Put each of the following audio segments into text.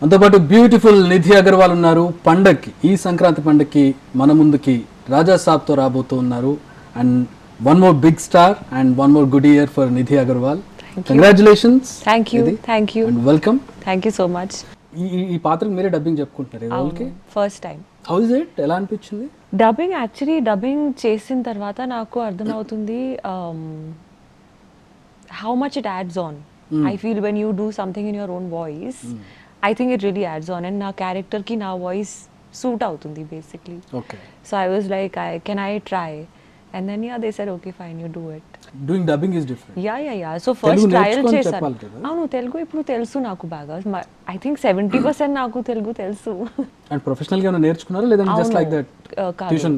మనతో పాటు బ్యూటిఫుల్ నిధి అగర్వాల్ ఉన్నారు. పండక్కి ఈ సంక్రాంతి పండక్కి మన ముందుకి రాజాసాబ్ తో రాబోతూ ఉన్నారు. And one more big star and one more good year for Nidhi Agarwal. Congratulations. Thank you and welcome. Thank you so much. ఈ పాత్రకు మీరే డబ్బింగ్ చెప్పుకుంటున్నారు okay? First time. How is it? ఎలా అనిపించింది? డబ్బింగ్ చేసిన తర్వాత నాకు అర్థమవుతుంది how much it adds on. I feel when you do something in your own voice, I think it really adds on, and na character ki na voice suit avutundi basically. Okay. So I was like, can I try? And then they said okay fine, you do it. Doing dubbing is different. Yeah. So first trial chesanu. Avunu Telugu ippudu telusu naku baga. I think 70% naku Telugu telusu. And professional ga నేర్చుకున్నారా లేదా just like that tuition?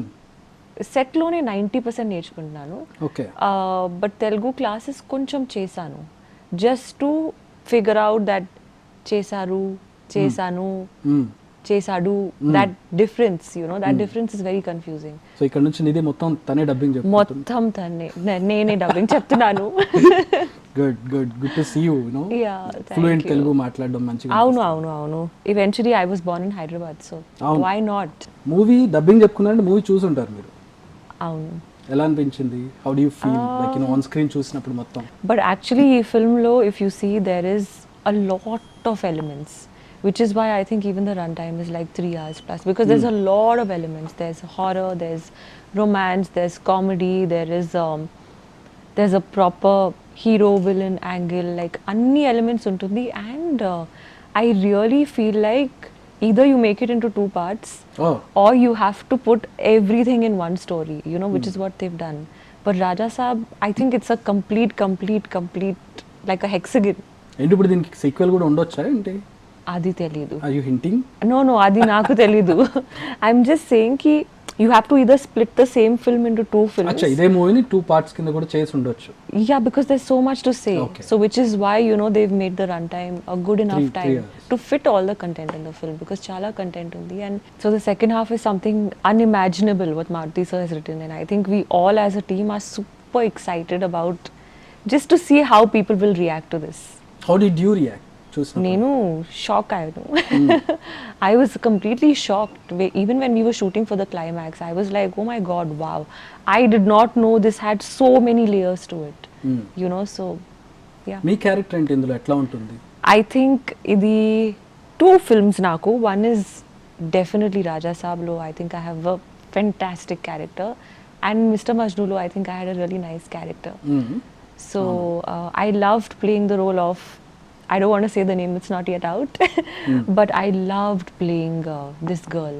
Set లోనే 90% నేర్చుకుంటున్నాను. Okay. But Telugu classes కొంచెం చేశాను just to figure out that చేశాను చేశాడు that difference that difference is very confusing. So ఇక్కడ నుంచి నిధి మొత్తం తనే డబ్బింగ్ చెప్తుంది. మొత్తం నేనే డబ్బింగ్ చెప్తున్నాను. Good to see you know. Fluent Telugu మాట్లాడడం మంచిగా. అవును eventually I was born in Hyderabad, so why not. Movie dubbing చెప్పుకున్నారంటే మూవీ చూసుంటారు మీరు. అవును. ఎలా అనిపించింది? How do you feel like on screen చూసినప్పుడు మొత్తం? బట్ యాక్చువల్లీ ఈ ఫిల్మ్ లో if you see there is a lot of elements, which is why I think even the runtime is like 3 hours plus, because there's a lot of elements. There's horror, there's romance, there's comedy, there's a proper hero villain angle, like anni elements untundi. And I really feel like either you make it into 2 parts or you have to put everything in one story, which is what they've done. But Rajasaab, I think it's a complete like a hexagon. ఏంటి ఇప్పుడు దీనికి sequel కూడా ఉండొచ్చా ఏంటి? అది తెలీదు. Are you hinting? No, అది నాకు తెలీదు. I'm just saying ki you have to either split the same film into 2 films. అచ్చా, ఇదే మూవీని 2 పార్ట్స్ కింద కూడా చేసి ఉండొచ్చు. Yeah, because there's so much to say. Okay. So which is why they've made the runtime a good enough time to fit all the content in the film, because chala content undi. And so the second half is something unimaginable what Maruti sir has written, and I think we all as a team are super excited about just to see how people will react to this. How did you react? నేను shock అయ్యాను. I was completely shocked. Even when we were shooting for the climax, I was like, oh my god, wow, I did not know this had so many layers to it. So yeah. Me character ఏంటి ఇందులో, ఎట్లా ఉంటుంది? I think ఇది 2 films నాకు. One is definitely Rajasaab lo, I think I have a fantastic character, and Mr. Majnu lo, I think I had a really nice character. So I loved playing the role of, I don't want to say the name, it's not yet out, but I loved playing this girl,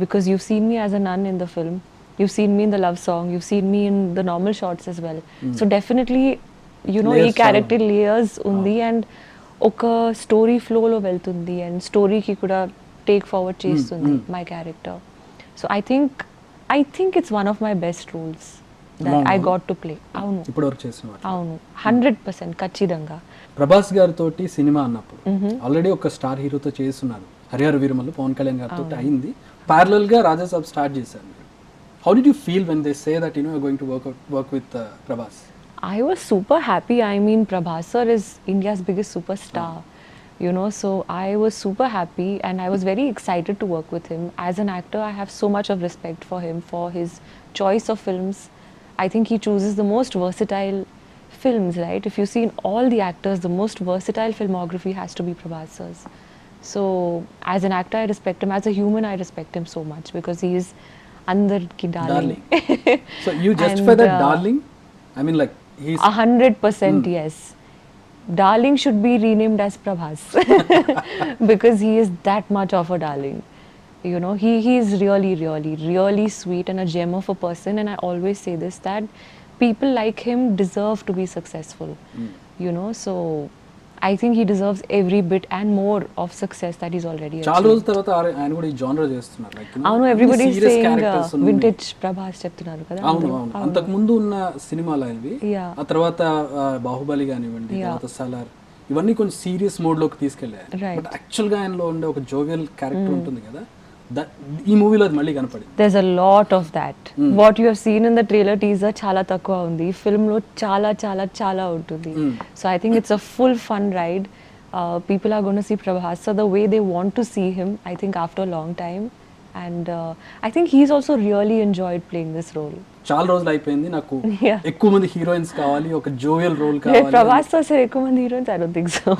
because you've seen me as a nun in the film, you've seen me in the love song, you've seen me in the normal shots as well. So definitely, ee character layers undi, and oka story flow lo veltundi, and story ki kuda take forward chestundi my character. So I think it's one of my best roles that I got to play. Avunu ippadu chesina avunu 100% ఖచ్చితంగా. ప్రభాస్ గారితో cinema అన్నప్పుడు already ఒక star హీరోతో చేస్తున్నారు, హరిహర వీరమల్లు పవన్ కళ్యాణ్ గారితో అయింది. Parallel గా Raja Saab start చేశారు. How did you feel when they say that you're going to work with Prabhas? I was super happy. I mean, Prabhas sir is India's biggest superstar. So I was super happy, and I was very excited to work with him. As an actor, I have so much of respect for him, for his choice of films. I think he chooses the most versatile films, right? If you see in all the actors, the most versatile filmography has to be Prabhas sir's. So as an actor, I respect him. As a human, I respect him so much, because he is andar ki darling. So you justify that darling? I mean, like, he's 100% yes. Darling should be renamed as Prabhas, because he is that much of a darling. He is really sweet and a gem of a person, and I always say this, that people like him deserve to be successful. So I think he deserves every bit and more of success that he's already achieved. చాలా రోజుల తర్వాత ఆయన కూడా ఈ genre చేస్తున్నారు. Like అవును, everybody is saying vintage Prabhas చెప్తున్నారు కదా. అవును. అంతకు ముందు ఉన్న సినిమాలు అవి, ఆ తర్వాత బాహుబలి కానివ్వండి, తర్వాత సలార్, ఇవన్నీ కొంచెం సీరియస్ మోడ్ లోకి తీసుకెళ్లారు. బట్ యాక్చువల్ గా ఆయనలో ఉండే ఒక జోవియల్ క్యారెక్టర్ ఉంటుంది కదా, ఈ మూవీలో అది మళ్ళీ కనపడింది. There's a lot of that. What you have seen in the trailer teaser చాలా తక్కువ ఉంది, ఫిల్మ్ లో చాలా చాలా చాలా ఉంటుంది. So I think it's a full fun ride. people are going to see Prabhas so the way they want to see him, I think after a long time. And I think he's also really enjoyed playing this role. చాలా రోజులు అయిపోయింది నాకు Yeah. ఎక్కువ మంది heroines కావాలి, ఒక jovial role కావాలి. Prabhas తో అసలు ఎక్కువ మంది heroines I don't think so.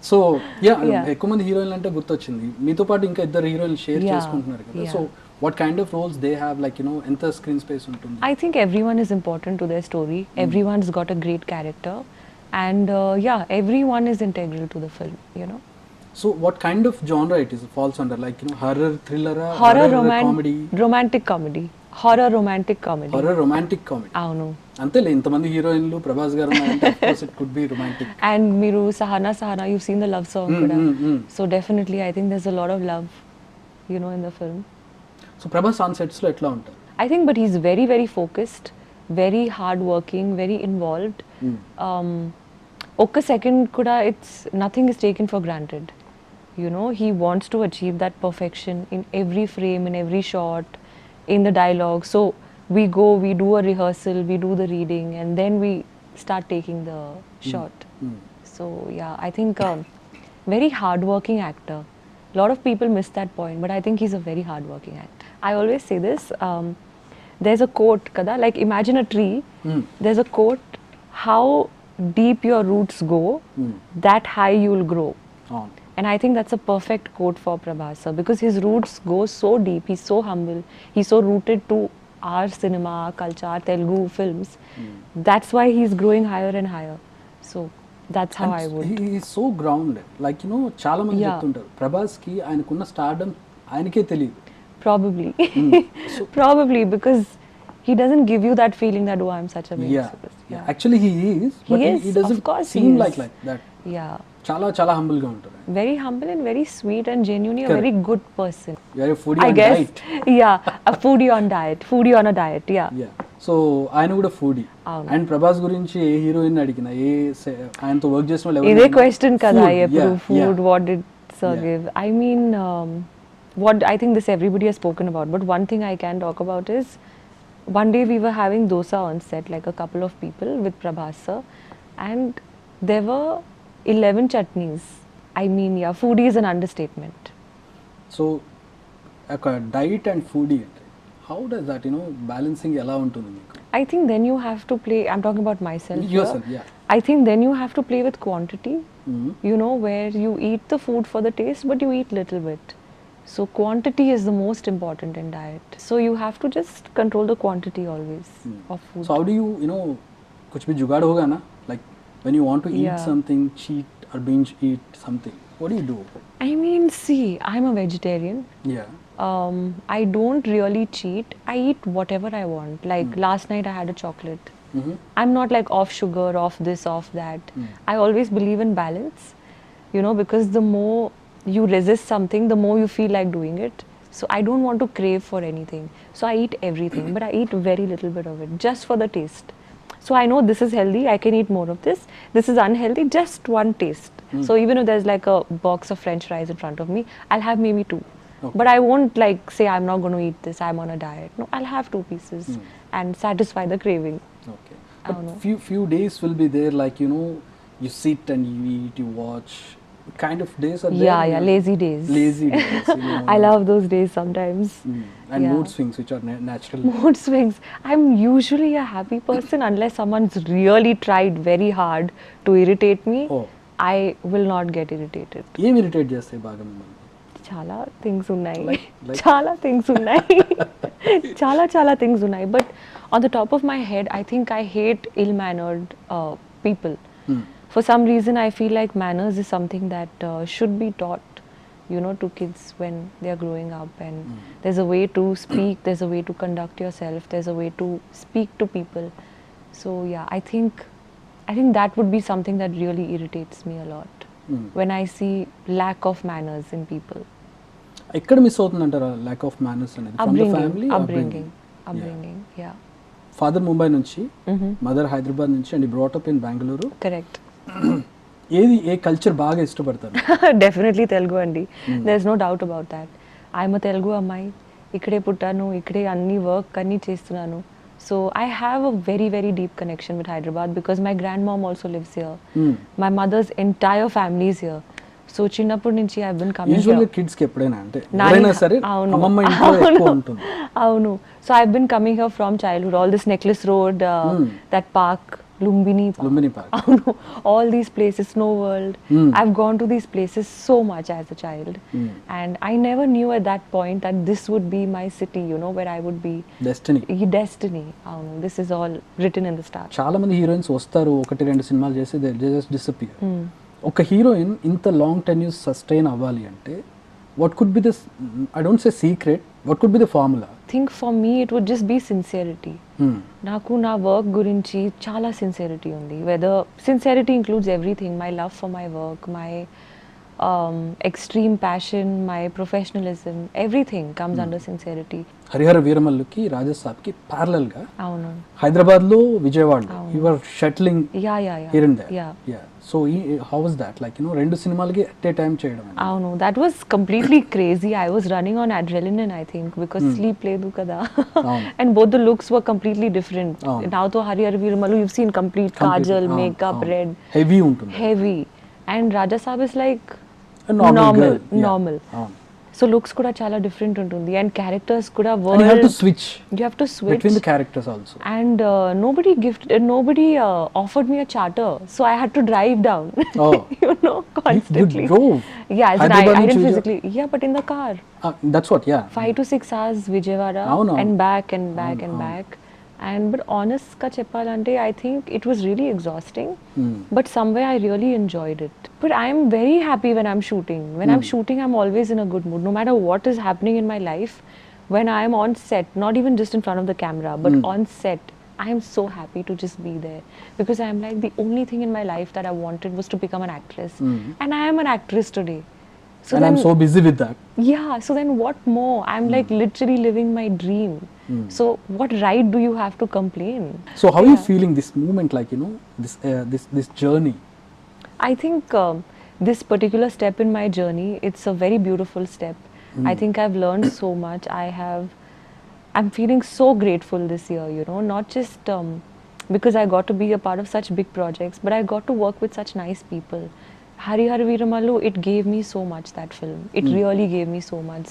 So Yeah. ఎక్కువ మంది హీరోయిన్లు అంటే గుర్తొచ్చింది, మీతో పాటు ఇంకా ఇద్దరు హీరోయిన్లు షేర్ Yeah. చేసుకుంటున్నారు కదా. Yeah. So what kind of roles they have, like ఎంత స్క్రీన్ స్పేస్ ఉంటుంది? I think everyone is important to their story. Everyone's got a great character. And everyone is integral to the film, So what kind of genre it is falls under, like horror, thriller, Horror, comedy? romantic comedy. Horror romantic comedy. Horror romantic comedy. అవును. అంతేలే, ఇంతమంది హీరోయిన్లు ప్రభాస్ గారు ఉన్నారంటే of course it could be romantic. And మీరు Sahana you've seen the love song కూడా. So definitely I think there's a lot of love, in the film. So Prabhas on sets లో ఎట్లా ఉంటారు? I think but he's very very focused, very hard working, very involved. ఒక్క second కూడా nothing is taken for granted. He wants to achieve that perfection in every frame, in every shot, in the dialogue. So we do a rehearsal, we do the reading, and then we start taking the shot. So I think very hardworking actor. A lot of people miss that point, but I think he's a very hardworking actor. I always say this, there's a quote, kada, like imagine a tree, there's a quote, how deep your roots go, that high you will grow. And I think that's a perfect quote for Prabhas sir, because his roots go so deep, he's so humble, he's so rooted to our cinema, our culture, our Telugu films. That's why he's growing higher and higher. So that's how I would. He is so grounded, like చాలా మంది చెప్తుంటారు ప్రభాస్ కి ఆయనకున్న stardom ఆయనకే తెలియదు. Probably. Probably because he doesn't give you that feeling that, oh, I'm such a big superstar. Actually he is, but he doesn't of course seem he is. like that. Yeah. చాలా humble గా ఉంటారు. Very humble and very sweet and genuinely a very good person. You are a foodie I on guess. diet. Yeah, a foodie on a diet. Yeah. So ఆయన కూడా foodie. And Prabhas గురించి ఏ heroine అడిగినా, ఆయనతో work చేసిన వాళ్ళు ఇదే question కదా ఎప్పుడు, food, what did sir give? I mean, what I think this everybody has spoken about, but one thing I can talk about is one day we were having dosa on set, like a couple of people with Prabhas sir, and there were 11 chutneys. I mean, foodie is an understatement. So ఒక diet and foodie అంటే how does that balancing ఎలా ఉంటుంది మీకు? I think then you have to play, I'm talking about myself Yourself, here. yeah. I think then you have to play with quantity, where you eat the food for the taste, but you eat little bit. So quantity is the most important in diet. So you have to just control the quantity always of food. So how do you, कुछ भी जुगाड़ होगा ना, like when you want to eat something, cheat or binge eat something, what do you do? I mean, see, I'm a vegetarian. Yeah. I don't really cheat. I eat whatever I want. Like last night I had a chocolate. I'm not like off sugar, off this, off that. I always believe in balance, because the more you resist something, the more you feel like doing it. So I don't want to crave for anything. So I eat everything, but I eat very little bit of it, just for the taste. So I know this is healthy, I can eat more of this. This is unhealthy, just one taste. So even if there's like a box of French fries in front of me, I'll have maybe 2. Okay. But I won't like say I'm not going to eat this, I'm on a diet. No, I'll have 2 pieces and satisfy the craving. Okay. But few days will be there, like you sit and you eat, you watch. Kind of days are there. Yeah, lazy days. Lazy days. I love those days sometimes. And mood swings, which are natural. Mood swings. I'm usually a happy person unless someone's really tried very hard to irritate me. Oh. I will not get irritated. ఏం irritate చేస్తాయి బాగా మిమ్మల్ని? చాలా things ఉన్నాయి, Like? చాలా things ఉన్నాయి, చాలా things ఉన్నాయి. But on the top of my head I think I hate ill mannered people. For some reason I feel like manners is something that should be taught, to kids when they are growing up, and there's a way to speak, there's a way to conduct yourself, there's a way to speak to people. So I think that would be something that really irritates me a lot when I see lack of manners in people. ఎక్కడ miss అవుతుందంటారా lack of manners అనేది? From the family? Upbringing. Yeah. Father Mumbai నుంచి, mother Hyderabad నుంచి, and brought up in Bangalore. Correct. ఏ culture బాగా ఇష్టపడతారు? Definitely Telugu అండి. There is no doubt about that. I'm Telugu అమ్మాయి, ఇక్కడే పుట్టాను, ఇక్కడే అన్ని వర్క్ అన్నీ చేస్తున్నాను. So I have a very, very deep connection with Hyderabad because my grandmom also lives here. My mother's entire family is here. So చిన్నప్పటి నుంచి I've been coming usually here. Kids కి ఎప్పుడైనా అంటే ఎవరైనా సరే అవును. అమ్మమ్మ ఇంట్లో ఎక్కువ ఉంటుంది. అవును. So I've been coming here from childhood. All this Necklace Road, that park, Lumbini Park. అవును. All these places, Snow World. I've gone to these places so much as a child. And I never knew at that point that this would be my city, you know, where I would be. Destiny. Destiny. అవును. This is all written in the stars. చాలా మంది heroines వస్తారు, ఒకటి రెండు సినిమాలు చేసి they just disappear. ఒక heroine ఇంత లాంగ్ టెన్యూర్ సస్టైన్ అవ్వాలి అంటే what could be this, I don't say secret, what could be the formula? Think for me it would just be sincerity. నాకు నా వర్క్ గురించి చాలా సిన్సియరిటీ ఉంది. Whether sincerity includes everything, my love for my work, my extreme passion, my professionalism, everything comes under sincerity. Harihara వీరమల్లుకి రాజసాబ్కి parallel గా అవును. హైదరాబాద్ లో విజయవాడలో you are shuttling here and there. Yeah, so how was that, like you know రెండు సినిమాలకి at a time చేయడం? అవును, that was completely crazy. I was running on adrenaline I think because sleep లేదు కదా. And both the looks were completely different. నాతో Harihara Veeramallu you seen complete kajal, makeup, red, heavy ఉంటుంది, heavy. And Rajasaab is like normal. So looks కూడా చాలా different ఉంటుంది and characters కూడా you have to switch between the characters also. And nobody offered me a charter, so I had to drive down. You know, constantly. You drove? Yeah, I didn't physically. Yeah, but in the car. That's what, yeah. 5 to 6 hours Vijayawada and back and back and back. And but honest ka cheppalante, I think it was really exhausting, but somewhere I really enjoyed it. But I am very happy when I'm shooting. When I'm shooting, I'm always in a good mood, no matter what is happening in my life. When I am on set, not even just in front of the camera, but on set, I am so happy to just be there, because I am like, the only thing in my life that I wanted was to become an actress, and I am an actress today. So and I'm so busy with that. Yeah, so then what more? I'm like literally living my dream. So what right do you have to complain? So how are you feeling this moment, like, you know, this journey? I think this particular step in my journey, it's a very beautiful step. I think I've learned so much. I'm feeling so grateful this year, you know, not just because I got to be a part of such big projects, but I got to work with such nice people. Harihara Veeramallu, it gave me so much, that film. It really gave me so much.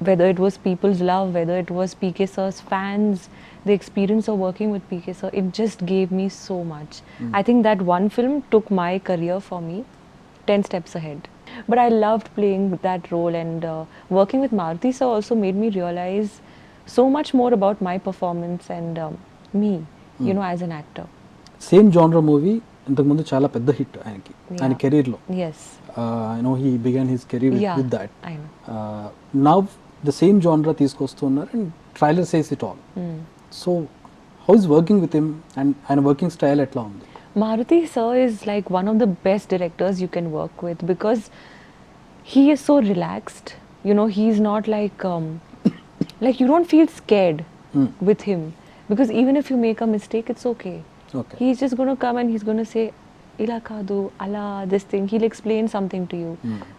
Whether it was people's love, whether it was PK Sir's fans, the experience of working with PK Sir, it just gave me so much. I think that one film took my career for me 10 steps ahead. But I loved playing that role, and working with Maruti Sir also made me realize so much more about my performance and me, you know, as an actor. Same genre movie, ఇంతకుముందు చాలా పెద్ద hit ఆయనకి, ఆయన కెరీర్లో. Yes. You know, he began his career with that. I know. Now the same genre తీసుకొస్తున్నారు and trailer says it all. So how is working with him, and ఆయన working style ఎట్లా ఉంది? Maruti Sir is like one of the best directors you can work with, because he is so relaxed. You know, he's not like like you don't feel scared with him, because even if you make a mistake, it's okay. He's just going to come and he's going to say, ila kadu, ala, this thing. He'll explain something to you.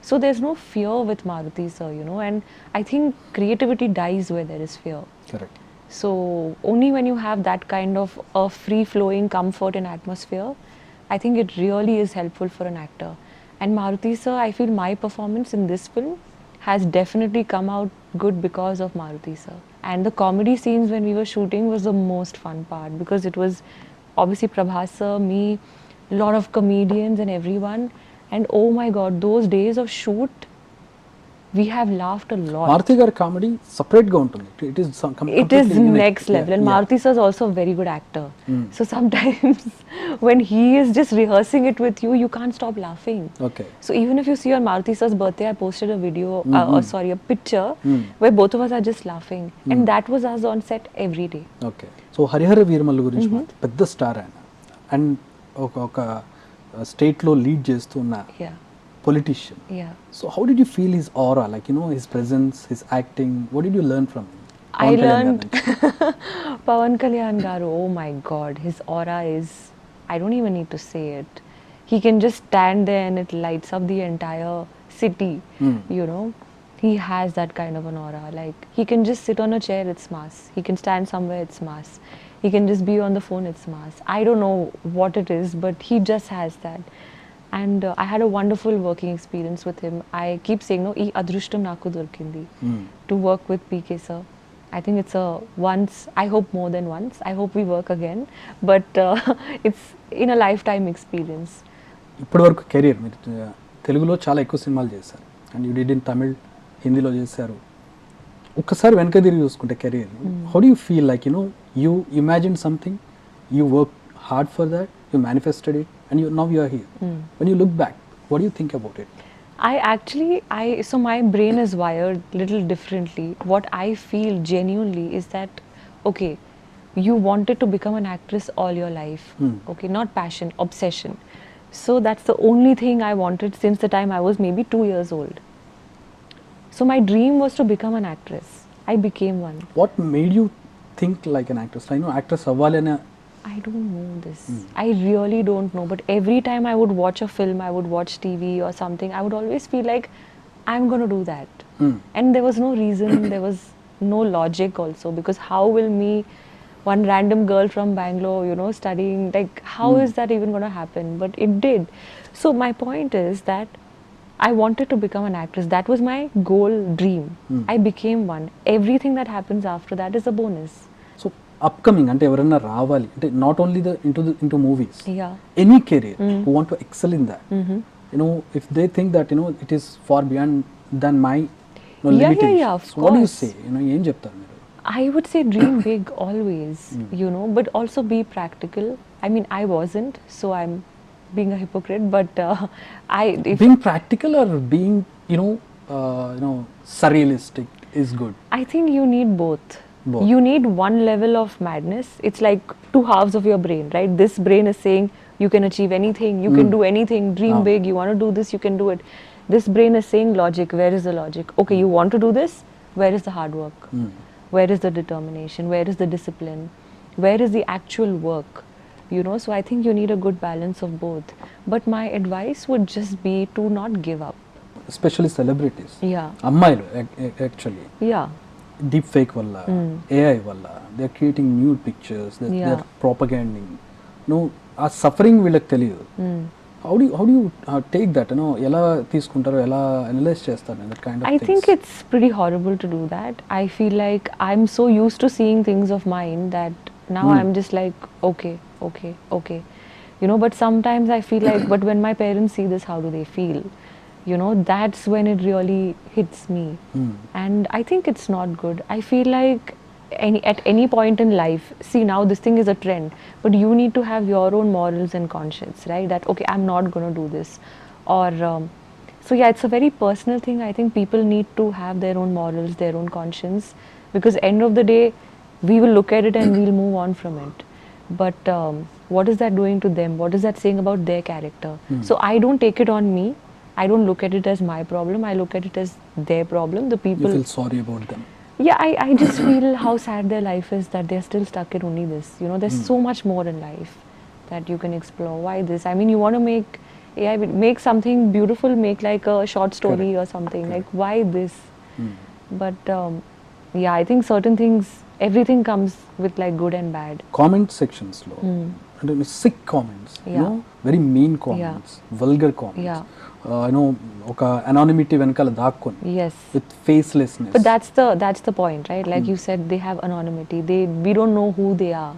So there's no fear with Maruti Sir, you know, and I think creativity dies where there is fear. Correct. So only when you have that kind of a free-flowing comfort and atmosphere, I think it really is helpful for an actor. And Maruti Sir, I feel my performance in this film has definitely come out good because of Maruti Sir. And the comedy scenes when we were shooting was the most fun part, because it was obviously Prabhas sir, me, lot of comedians and everyone, and oh my god, those days of shoot, we have laughed a lot. Maruti గారి comedy separate గా ఉంటుంది. It is next level. And Maruti sir is also a very good actor. So sometimes when he is just rehearsing it with you, you can't stop laughing. Okay. So even if you see on Maruti sir's birthday, I posted a video, a picture where both of us are just laughing, and that was us on set every day. Okay. So Harihara Veeramallu గురించి పెద్ద star ఆయన, and ఒక state లో lead చేస్తున్న politician. Yeah. So how did you feel his aura, like, you know, his presence, his acting? What did you learn from him? I learned Pawan Kalyan garu, oh my god, his aura is, I don't even need to say it. He can just stand there and it lights up the entire city, you know. he has that kind of an aura. Like, he can just sit on a chair, it's mass. He can stand somewhere, it's mass. He can just be on the phone, it's mass. I don't know what it is, but he just has that. And I had a wonderful working experience with him. I keep saying, no, ee adrushtam naku dorkindi to work with PK sir. I think it's a once, I hope more than once. I hope we work again. But it's in a lifetime experience. ఇప్పటివరకు career మీరు తెలుగులో చాలా ఎక్కువ సినిమాలు చేశారు and you did in Tamil హిందీలో చేశారు. ఒక్కసారి వెనక తిరిగి చూసుకుంటే career how do you feel like you imagine something, you work hard for that, you manifested it and now you are here. When you look back what do you think about it? So my brain is wired little differently. What I feel genuinely is that, okay, you wanted to become an actress all your life. Okay, not passion, obsession. So that's the only thing I wanted since the time I was maybe 2 years old. So my dream was to become an actress. I became one. What made you think like an actress? I know actress avvalana. I don't know this. I really don't know. But every time I would watch a film, I would watch TV or something, I would always feel like I'm going to do that. And there was no reason, there was no logic also. Because how will me, one random girl from Bangalore, studying, like how is that even going to happen? But it did. So my point is that I wanted to become an actress. That was my goal, dream. I became one. Everything that happens after that is a bonus. So upcoming అంటే ఎవరైనా రావాలి అంటే not only into movies, Yeah. Any career who want to excel in that, if they think that it is far beyond then my Yeah, of what you course. Say, ఏం చెప్తారు మీరు? I would say dream big always, but also be practical. I mean, I wasn't, so I'm being a hypocrite, but if Being practical or being surrealistic is good. I think you need both. Both. You need one level of madness. It's like two halves of your brain, right? This brain is saying you can achieve anything, you can do anything, dream big, you want to do this, you can do it. This brain is saying logic, where is the logic? Okay, you want to do this, where is the hard work? Where is the determination? Where is the discipline? Where is the actual work? So I think you need a good balance of both. But my advice would just be to not give up. Especially celebrities. Yeah. అమ్మాయిలు actually Yeah. Deep fake వల్ల, AI వల్ల they are creating new pictures, they Yeah. Are propaganding. ఆ suffering వీళ్ళకి తెలియదు. How do you take that, ఎలా తీసుకుంటారో, ఎలా analyze చేస్తారు that kind of I think it's pretty horrible to do that. I feel like I'm so used to seeing things of mine that now I'm just like, okay. But sometimes I feel like, but when my parents see this, how do they feel? That's when it really hits me. And I think it's not good. I feel like at any point in life, see, now this thing is a trend, but you need to have your own morals and conscience, right? That, okay, I'm not going to do this. Or, so yeah, it's a very personal thing. I think people need to have their own morals, their own conscience, because end of the day, we will look at it and we'll move on from it. But what is that doing to them? What is that saying about their character? So I don't take it on me. I don't look at it as my problem. I look at it as their problem. The you people. feel sorry about them. Yeah, I just feel how sad their life is, that they're still stuck in only this. There's so much more in life that you can explore. Why this? I mean, you want to make something beautiful, make like a short story or something. Like, why this? But yeah, I think certain things, everything comes with like good and bad. Comment sections లో అంటే sick comments, very mean comments, vulgar comments, ఒక anonymity వెనకాల దాక్కొని Yes. With facelessness. But that's the point, right? Like you said, they have anonymity. We don't know who they are.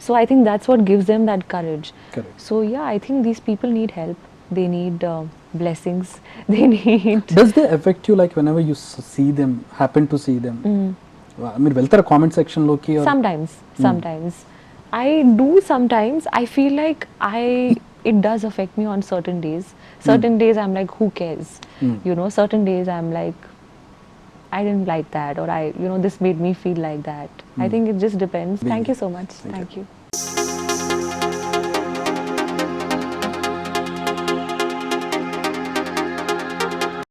So I think that's what gives them that courage. Correct. So yeah, I think these people need help. They need blessings. They need. Does they affect you like whenever you see them, happen to see them? మీరు వెళ్తారా comment section లోకి? Sometimes. I do sometimes. I feel like it does affect me on certain days. Certain days I'm like, who cares? Certain days I'm like, I didn't like that, or this made me feel like that. I think it just depends. Thank you so much. Thank you.